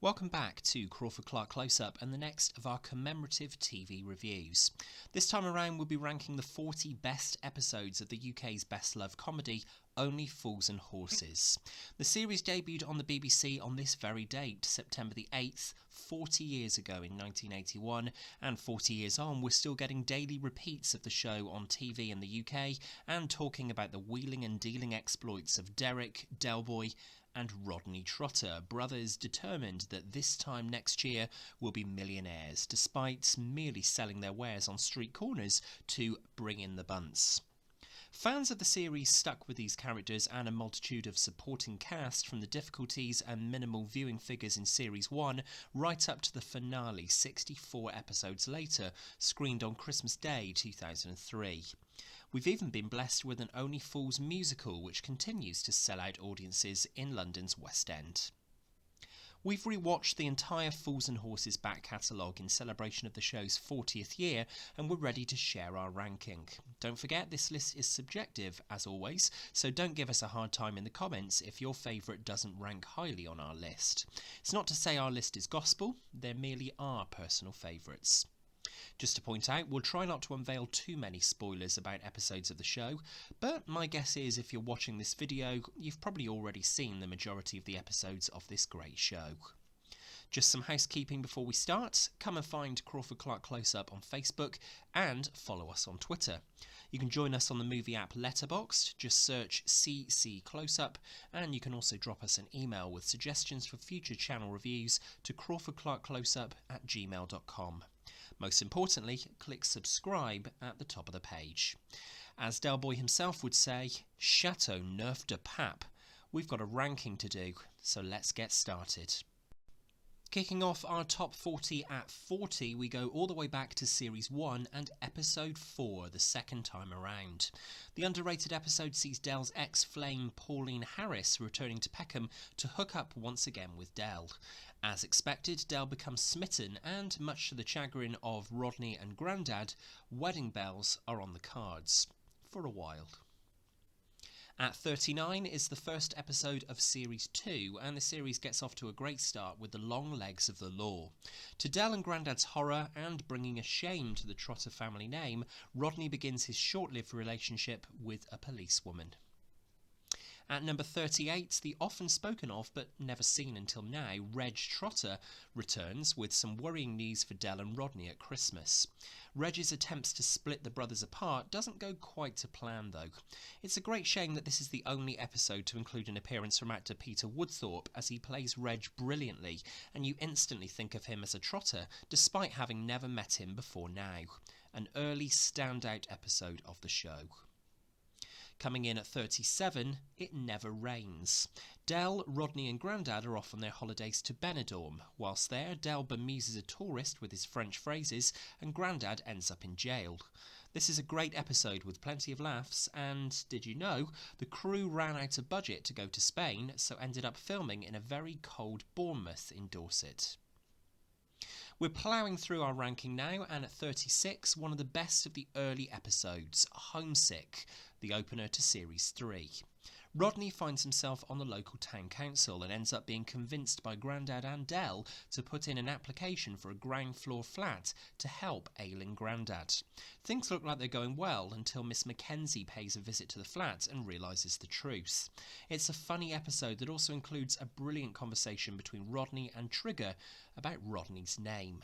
Welcome back to Crawford-Clark Close-Up and the next of our commemorative TV reviews. This time around we'll be ranking the 40 best episodes of the UK's best-loved comedy, Only Fools and Horses. The series debuted on the BBC on this very date, September the 8th, 40 years ago in 1981, and 40 years on we're still getting daily repeats of the show on TV in the UK and talking about the wheeling and dealing exploits of Derek, Del Boy and Rodney Trotter, brothers determined that this time next year will be millionaires, despite merely selling their wares on street corners to bring in the bunts. Fans of the series stuck with these characters and a multitude of supporting cast, from the difficulties and minimal viewing figures in Series 1 right up to the finale 64 episodes later, screened on Christmas Day 2003. We've even been blessed with an Only Fools musical, which continues to sell out audiences in London's West End. We've rewatched the entire Fools and Horses back catalogue in celebration of the show's 40th year, and we're ready to share our ranking. Don't forget, this list is subjective, as always, so don't give us a hard time in the comments if your favourite doesn't rank highly on our list. It's not to say our list is gospel, they're merely our personal favourites. Just to point out, we'll try not to unveil too many spoilers about episodes of the show, but my guess is if you're watching this video, you've probably already seen the majority of the episodes of this great show. Just some housekeeping before we start. Come and find Crawford-Clark Close-Up on Facebook and follow us on Twitter. You can join us on the movie app Letterboxd, just search CC Close-Up, and you can also drop us an email with suggestions for future channel reviews to crawfordclarkkcloseup@gmail.com. Most importantly, click subscribe at the top of the page. As Del Boy himself would say, Chateau Neuf de Pape. We've got a ranking to do, so let's get started. Kicking off our top 40 at 40, we go all the way back to Series 1 and Episode 4, the second time around. The underrated episode sees Del's ex-flame Pauline Harris returning to Peckham to hook up once again with Del. As expected, Del becomes smitten, and much to the chagrin of Rodney and Grandad, wedding bells are on the cards. For a while. At 39 is the first episode of Series 2, and the series gets off to a great start with the long legs of the law. To Del and Grandad's horror, and bringing a shame to the Trotter family name, Rodney begins his short-lived relationship with a policewoman. At number 38, the often spoken of but never seen until now, Reg Trotter returns with some worrying news for Del and Rodney at Christmas. Reg's attempts to split the brothers apart doesn't go quite to plan though. It's a great shame that this is the only episode to include an appearance from actor Peter Woodthorpe, as he plays Reg brilliantly, and you instantly think of him as a Trotter despite having never met him before now. An early standout episode of the show. Coming in at 37, It Never Rains. Del, Rodney and Grandad are off on their holidays to Benidorm. Whilst there, Del bemuses a tourist with his French phrases, and Grandad ends up in jail. This is a great episode with plenty of laughs, and did you know, the crew ran out of budget to go to Spain, so ended up filming in a very cold Bournemouth in Dorset. We're ploughing through our ranking now, and at 36, one of the best of the early episodes, Homesick, the opener to Series 3. Rodney finds himself on the local town council and ends up being convinced by Grandad and Del to put in an application for a ground floor flat to help ailing Grandad. Things look like they're going well until Miss Mackenzie pays a visit to the flat and realises the truth. It's a funny episode that also includes a brilliant conversation between Rodney and Trigger about Rodney's name.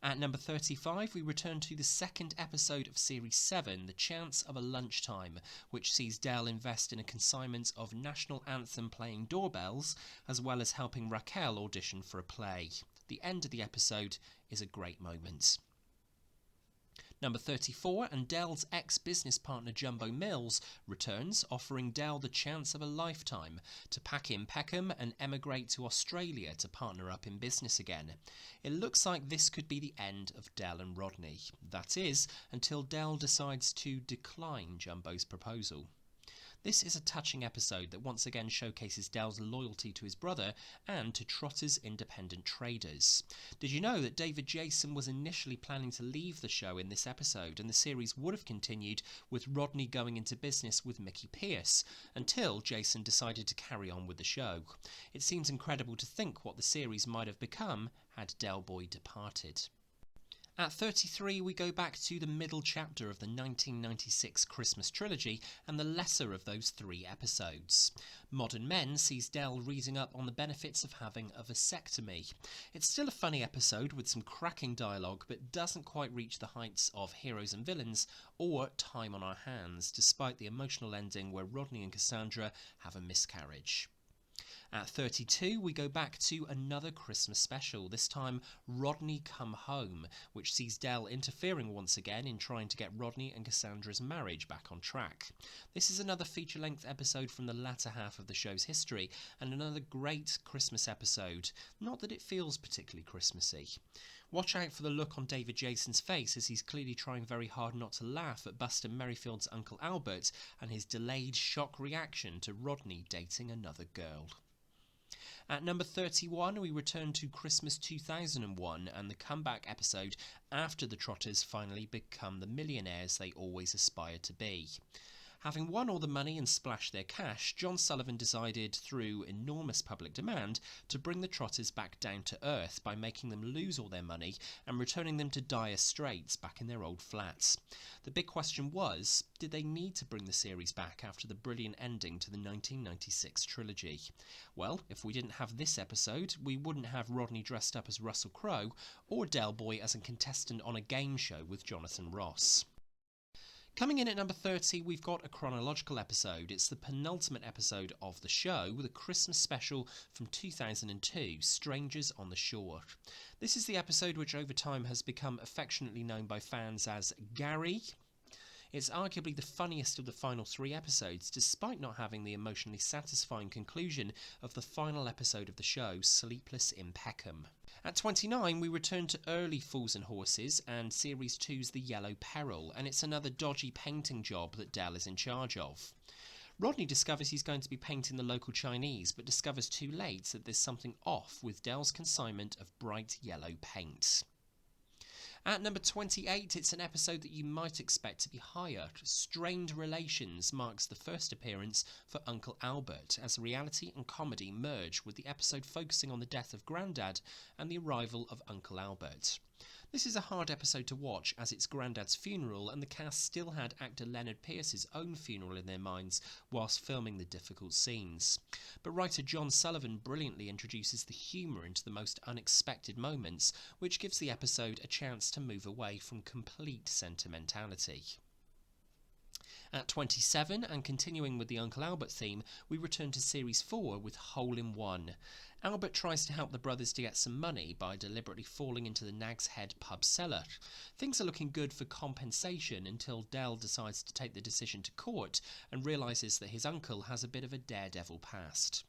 At number 35, we return to the second episode of Series 7, The Chance of a Lunchtime, which sees Del invest in a consignment of national anthem playing doorbells, as well as helping Raquel audition for a play. The end of the episode is a great moment. Number 34, and Del's ex-business partner Jumbo Mills returns, offering Del the chance of a lifetime to pack in Peckham and emigrate to Australia to partner up in business again. It looks like this could be the end of Del and Rodney. That is, until Del decides to decline Jumbo's proposal. This is a touching episode that once again showcases Del's loyalty to his brother and to Trotter's independent traders. Did you know that David Jason was initially planning to leave the show in this episode, and the series would have continued with Rodney going into business with Mickey Pierce, until Jason decided to carry on with the show. It seems incredible to think what the series might have become had Del Boy departed. At 33, we go back to the middle chapter of the 1996 Christmas trilogy and the lesser of those 3 episodes. Modern Men sees Del reading up on the benefits of having a vasectomy. It's still a funny episode with some cracking dialogue, but doesn't quite reach the heights of Heroes and Villains or Time on Our Hands, despite the emotional ending where Rodney and Cassandra have a miscarriage. At 32, we go back to another Christmas special, this time Rodney Come Home, which sees Del interfering once again in trying to get Rodney and Cassandra's marriage back on track. This is another feature-length episode from the latter half of the show's history, and another great Christmas episode, not that it feels particularly Christmassy. Watch out for the look on David Jason's face, as he's clearly trying very hard not to laugh at Buster Merrifield's Uncle Albert and his delayed shock reaction to Rodney dating another girl. At number 31, we return to Christmas 2001 and the comeback episode after the Trotters finally become the millionaires they always aspired to be. Having won all the money and splashed their cash, John Sullivan decided, through enormous public demand, to bring the Trotters back down to earth by making them lose all their money and returning them to dire straits back in their old flats. The big question was, did they need to bring the series back after the brilliant ending to the 1996 trilogy? Well, if we didn't have this episode, we wouldn't have Rodney dressed up as Russell Crowe or Del Boy as a contestant on a game show with Jonathan Ross. Coming in at number 30, we've got a chronological episode. It's the penultimate episode of the show, the Christmas special from 2002, Strangers on the Shore. This is the episode which over time has become affectionately known by fans as Gary. It's arguably the funniest of the final 3 episodes, despite not having the emotionally satisfying conclusion of the final episode of the show, Sleepless in Peckham. At 29, we return to early Fools and Horses and Series 2's The Yellow Peril, and it's another dodgy painting job that Del is in charge of. Rodney discovers he's going to be painting the local Chinese, but discovers too late that there's something off with Del's consignment of bright yellow paint. At number 28, it's an episode that you might expect to be higher. Strained Relations marks the first appearance for Uncle Albert, as reality and comedy merge, with the episode focusing on the death of Grandad and the arrival of Uncle Albert. This is a hard episode to watch, as it's Grandad's funeral and the cast still had actor Leonard Pierce's own funeral in their minds whilst filming the difficult scenes. But writer John Sullivan brilliantly introduces the humour into the most unexpected moments, which gives the episode a chance to move away from complete sentimentality. At 27, and continuing with the Uncle Albert theme, we return to Series 4 with Hole in One. Albert tries to help the brothers to get some money by deliberately falling into the Nag's Head pub cellar. Things are looking good for compensation until Del decides to take the decision to court and realises that his uncle has a bit of a daredevil past.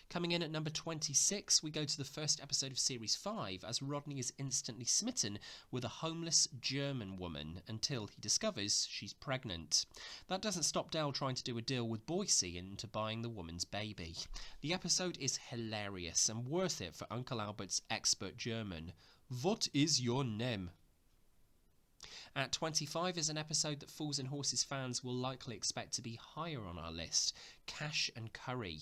Coming in at number 26, we go to the first episode of Series 5 as Rodney is instantly smitten with a homeless German woman until he discovers she's pregnant. That doesn't stop Del trying to do a deal with Boise into buying the woman's baby. The episode is hilarious and worth it for Uncle Albert's expert German. What is your name? At 25 is an episode that Fools and Horses fans will likely expect to be higher on our list, Cash and Curry.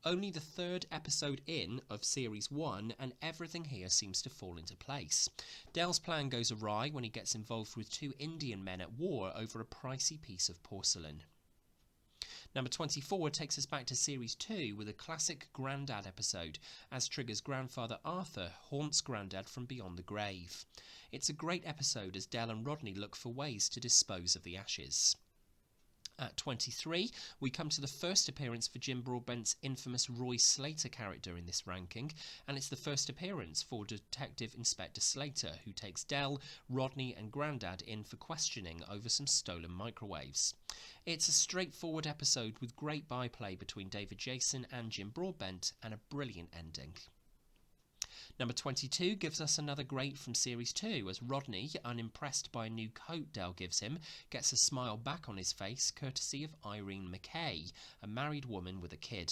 Only the 3rd episode in of Series 1 and everything here seems to fall into place. Del's plan goes awry when he gets involved with 2 Indian men at war over a pricey piece of porcelain. Number 24 takes us back to Series 2 with a classic Grandad episode, as Trigger's grandfather Arthur haunts Grandad from beyond the grave. It's a great episode as Del and Rodney look for ways to dispose of the ashes. At 23, we come to the first appearance for Jim Broadbent's infamous Roy Slater character in this ranking, and it's the first appearance for Detective Inspector Slater, who takes Del, Rodney and Grandad in for questioning over some stolen microwaves. It's a straightforward episode with great byplay between David Jason and Jim Broadbent and a brilliant ending. Number 22 gives us another great from Series 2, as Rodney, unimpressed by a new coat Del gives him, gets a smile back on his face courtesy of Irene McKay, a married woman with a kid.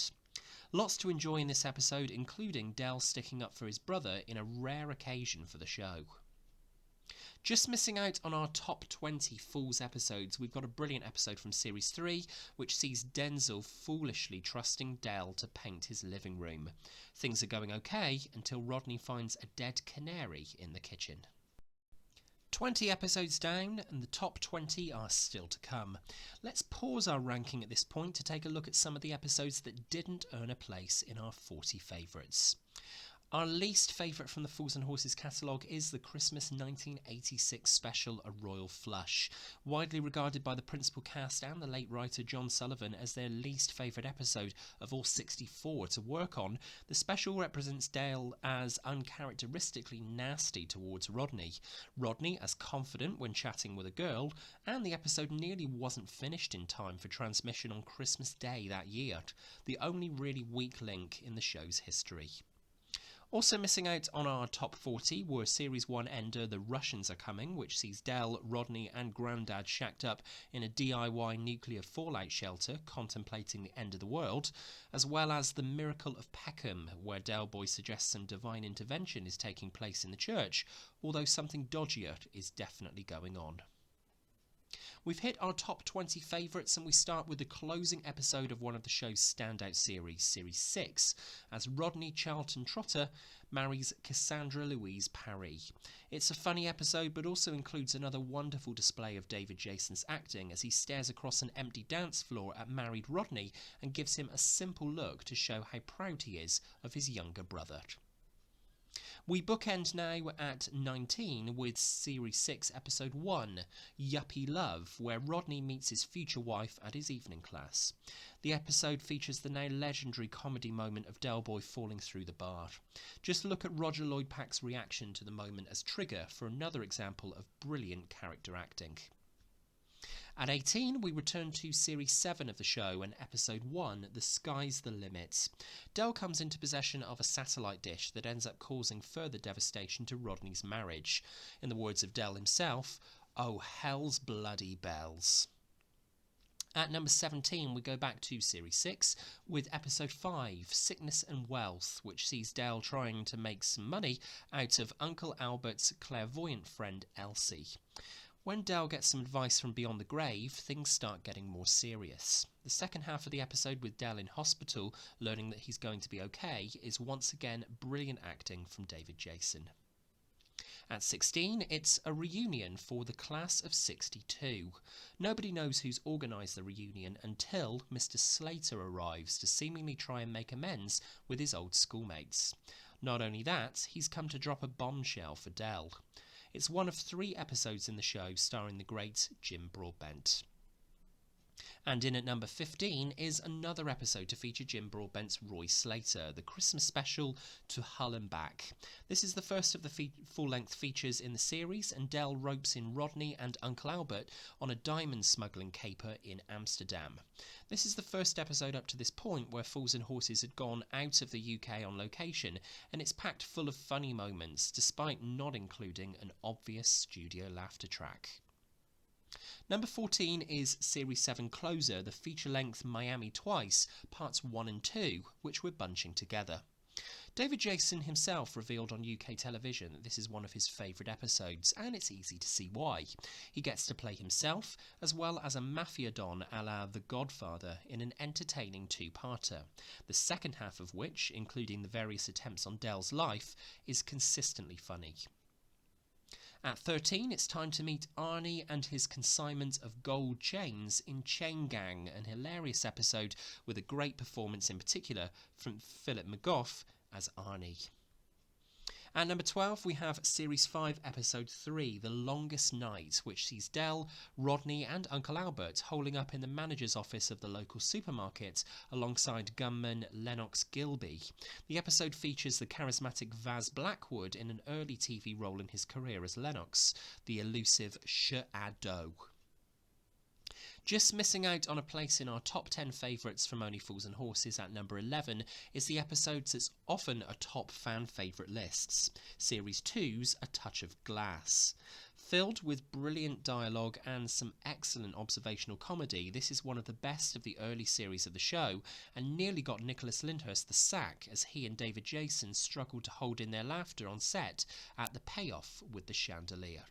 Lots to enjoy in this episode, including Del sticking up for his brother in a rare occasion for the show. Just missing out on our top 20 Fools episodes, we've got a brilliant episode from Series 3, which sees Denzel foolishly trusting Del to paint his living room. Things are going okay until Rodney finds a dead canary in the kitchen. 20 episodes down, and the top 20 are still to come. Let's pause our ranking at this point to take a look at some of the episodes that didn't earn a place in our 40 favourites. Our least favourite from the Fools and Horses catalogue is the Christmas 1986 special A Royal Flush. Widely regarded by the principal cast and the late writer John Sullivan as their least favourite episode of all 64 to work on, the special represents Dale as uncharacteristically nasty towards Rodney, Rodney as confident when chatting with a girl, and the episode nearly wasn't finished in time for transmission on Christmas Day that year, the only really weak link in the show's history. Also missing out on our top 40 were Series 1 ender The Russians Are Coming, which sees Del, Rodney and Grandad shacked up in a DIY nuclear fallout shelter contemplating the end of the world, as well as The Miracle of Peckham, where Del Boy suggests some divine intervention is taking place in the church, although something dodgier is definitely going on. We've hit our top 20 favourites, and we start with the closing episode of one of the show's standout series, Series 6, as Rodney Charlton Trotter marries Cassandra Louise Parry. It's a funny episode, but also includes another wonderful display of David Jason's acting as he stares across an empty dance floor at married Rodney and gives him a simple look to show how proud he is of his younger brother. We bookend now at 19 with Series 6 Episode 1, Yuppie Love, where Rodney meets his future wife at his evening class. The episode features the now legendary comedy moment of Del Boy falling through the bar. Just look at Roger Lloyd Pack's reaction to the moment as trigger for another example of brilliant character acting. At 18, we return to Series 7 of the show and Episode 1, The Sky's the Limit. Del comes into possession of a satellite dish that ends up causing further devastation to Rodney's marriage. In the words of Del himself, "Oh, hell's bloody bells." At number 17, we go back to Series 6 with Episode 5, Sickness and Wealth, which sees Del trying to make some money out of Uncle Albert's clairvoyant friend Elsie. When Del gets some advice from beyond the grave, things start getting more serious. The second half of the episode with Del in hospital, learning that he's going to be okay, is once again brilliant acting from David Jason. At 16, it's a reunion for the class of 62. Nobody knows who's organised the reunion until Mr. Slater arrives to seemingly try and make amends with his old schoolmates. Not only that, he's come to drop a bombshell for Del. It's one of 3 episodes in the show starring the great Jim Broadbent. And in at number 15 is another episode to feature Jim Broadbent's Roy Slater, the Christmas special To Hull and Back. This is the first of the full-length features in the series, and Del ropes in Rodney and Uncle Albert on a diamond smuggling caper in Amsterdam. This is the first episode up to this point where Fools and Horses had gone out of the UK on location, and it's packed full of funny moments, despite not including an obvious studio laughter track. Number 14 is Series 7 Closer, the feature-length Miami Twice, Parts 1 and 2, which we're bunching together. David Jason himself revealed on UK television that this is one of his favourite episodes, and it's easy to see why. He gets to play himself, as well as a mafia don a la The Godfather, in an entertaining 2-parter, the second half of which, including the various attempts on Del's life, is consistently funny. At 13, it's time to meet Arnie and his consignment of gold chains in Chain Gang, an hilarious episode with a great performance in particular from Philip McGough as Arnie. At number 12, we have Series 5, Episode 3, The Longest Night, which sees Del, Rodney and Uncle Albert holding up in the manager's office of the local supermarket alongside gunman Lennox Gilby. The episode features the charismatic Vaz Blackwood in an early TV role in his career as Lennox, the elusive Shadow. Just missing out on a place in our top 10 favourites from Only Fools and Horses at number 11 is the episodes that's often atop fan favourite lists, Series 2's A Touch of Glass. Filled with brilliant dialogue and some excellent observational comedy, this is one of the best of the early series of the show, and nearly got Nicholas Lyndhurst the sack as he and David Jason struggled to hold in their laughter on set at the payoff with the chandelier.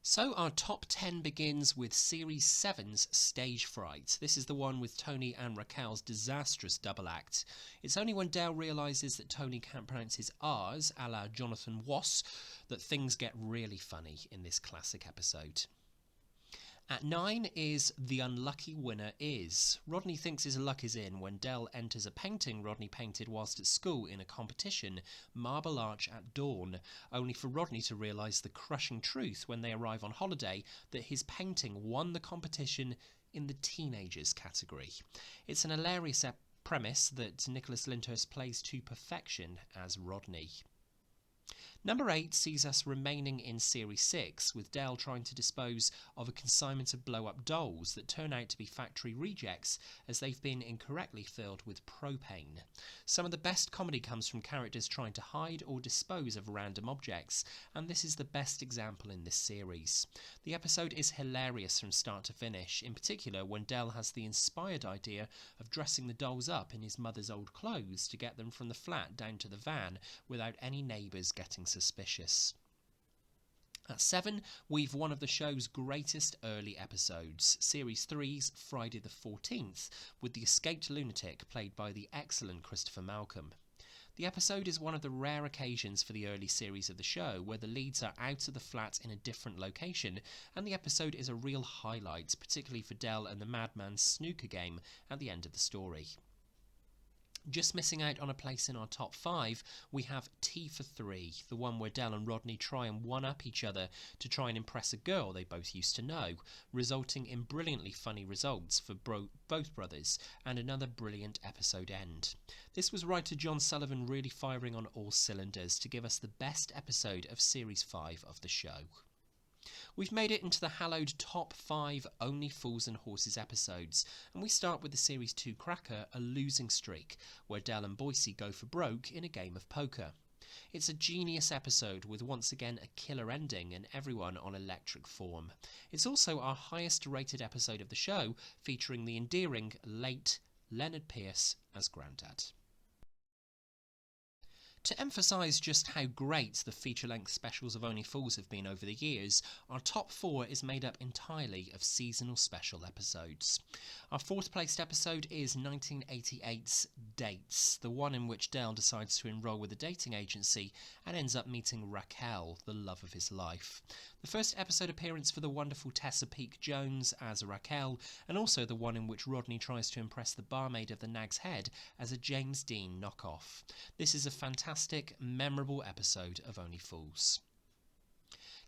So our top 10 begins with Series 7's Stage Fright. This is the one with Tony and Raquel's disastrous double act. It's only when Dale realises that Tony can't pronounce his R's, a la Jonathan Wass, that things get really funny in this classic episode. At 9 is The Unlucky Winner Is. Rodney thinks his luck is in when Dell enters a painting Rodney painted whilst at school in a competition, Marble Arch at Dawn, only for Rodney to realise the crushing truth when they arrive on holiday that his painting won the competition in the teenagers category. It's an hilarious premise that Nicholas Lyndhurst plays to perfection as Rodney. Number 8 sees us remaining in Series 6, with Dale trying to dispose of a consignment of blow-up dolls that turn out to be factory rejects as they've been incorrectly filled with propane. Some of the best comedy comes from characters trying to hide or dispose of random objects, and this is the best example in this series. The episode is hilarious from start to finish, in particular when Dale has the inspired idea of dressing the dolls up in his mother's old clothes to get them from the flat down to the van without any neighbours getting suspicious. At 7, we've one of the show's greatest early episodes, Series 3's Friday the 14th, with the escaped lunatic played by the excellent Christopher Malcolm. The episode is one of the rare occasions for the early series of the show where the leads are out of the flat in a different location, and the episode is a real highlight, particularly for Dell and the madman's snooker game at the end of the story. Just missing out on a place in our top 5, we have Tea for 3, the one where Dell and Rodney try and one-up each other to try and impress a girl they both used to know, resulting in brilliantly funny results for both brothers, and another brilliant episode end. This was writer John Sullivan really firing on all cylinders to give us the best episode of Series 5 of the show. We've made it into the hallowed top 5 Only Fools and Horses episodes, and we start with the Series 2 cracker, A Losing Streak, where Dell and Boise go for broke in a game of poker. It's a genius episode with once again a killer ending and everyone on electric form. It's also our highest rated episode of the show, featuring the endearing late Leonard Pierce as Grandad. To emphasise just how great the feature-length specials of Only Fools have been over the years, our top 4 is made up entirely of seasonal special episodes. Our 4th placed episode is 1988's Dates, the one in which Dale decides to enrol with a dating agency and ends up meeting Raquel, the love of his life. The first episode appearance for the wonderful Tessa Peake Jones as Raquel, and also the one in which Rodney tries to impress the barmaid of the Nag's Head as a James Dean knockoff. This is a fantastic, memorable episode of Only Fools.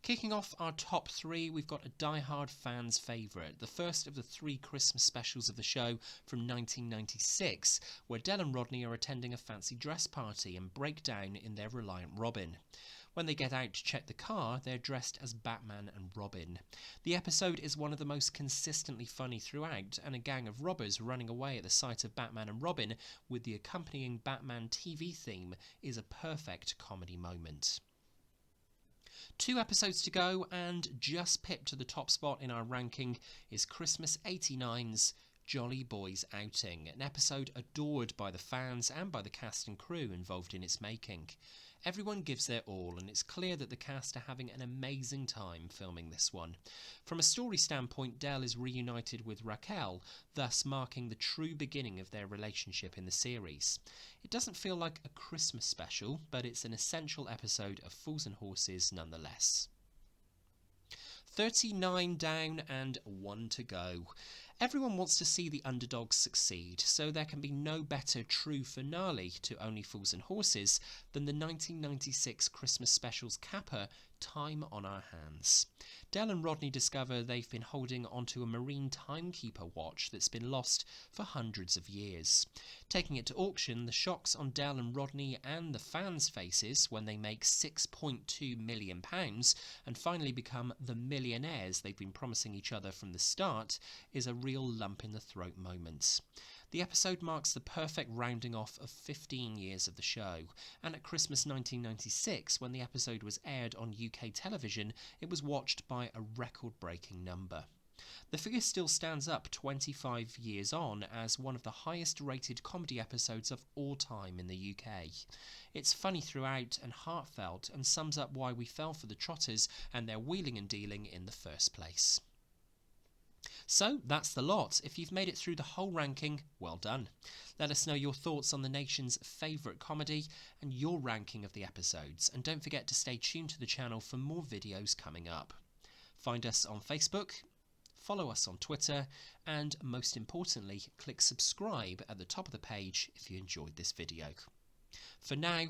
Kicking off our top 3, we've got a die-hard fan's favourite, the first of the 3 Christmas specials of the show from 1996, where Del and Rodney are attending a fancy dress party and break down in their Reliant Robin. When they get out to check the car, they're dressed as Batman and Robin. The episode is one of the most consistently funny throughout, and a gang of robbers running away at the sight of Batman and Robin with the accompanying Batman TV theme is a perfect comedy moment. 2 episodes to go, and just pipped to the top spot in our ranking is Christmas 89's Jolly Boys Outing, an episode adored by the fans and by the cast and crew involved in its making. Everyone gives their all, and it's clear that the cast are having an amazing time filming this one. From a story standpoint, Del is reunited with Raquel, thus marking the true beginning of their relationship in the series. It doesn't feel like a Christmas special, but it's an essential episode of Fools and Horses nonetheless. 39 down and 1 to go. Everyone wants to see the underdogs succeed, so there can be no better true finale to Only Fools and Horses than the 1996 Christmas special's capper time on our hands. Del and Rodney discover they've been holding onto a marine timekeeper watch that's been lost for hundreds of years. Taking it to auction, the shocks on Del and Rodney and the fans' faces when they make £6.2 million and finally become the millionaires they've been promising each other from the start is a real lump in the throat moment. The episode marks the perfect rounding off of 15 years of the show, and at Christmas 1996, when the episode was aired on UK television, it was watched by a record-breaking number. The figure still stands up 25 years on as one of the highest rated comedy episodes of all time in the UK. It's funny throughout and heartfelt, and sums up why we fell for the Trotters and their wheeling and dealing in the first place. So that's the lot. If you've made it through the whole ranking, well done. Let us know your thoughts on the nation's favourite comedy and your ranking of the episodes, and don't forget to stay tuned to the channel for more videos coming up. Find us on Facebook, follow us on Twitter, and most importantly, click subscribe at the top of the page if you enjoyed this video. For now,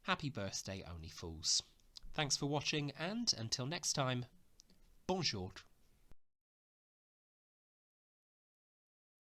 happy birthday, Only Fools. Thanks for watching, and until next time, bonjour.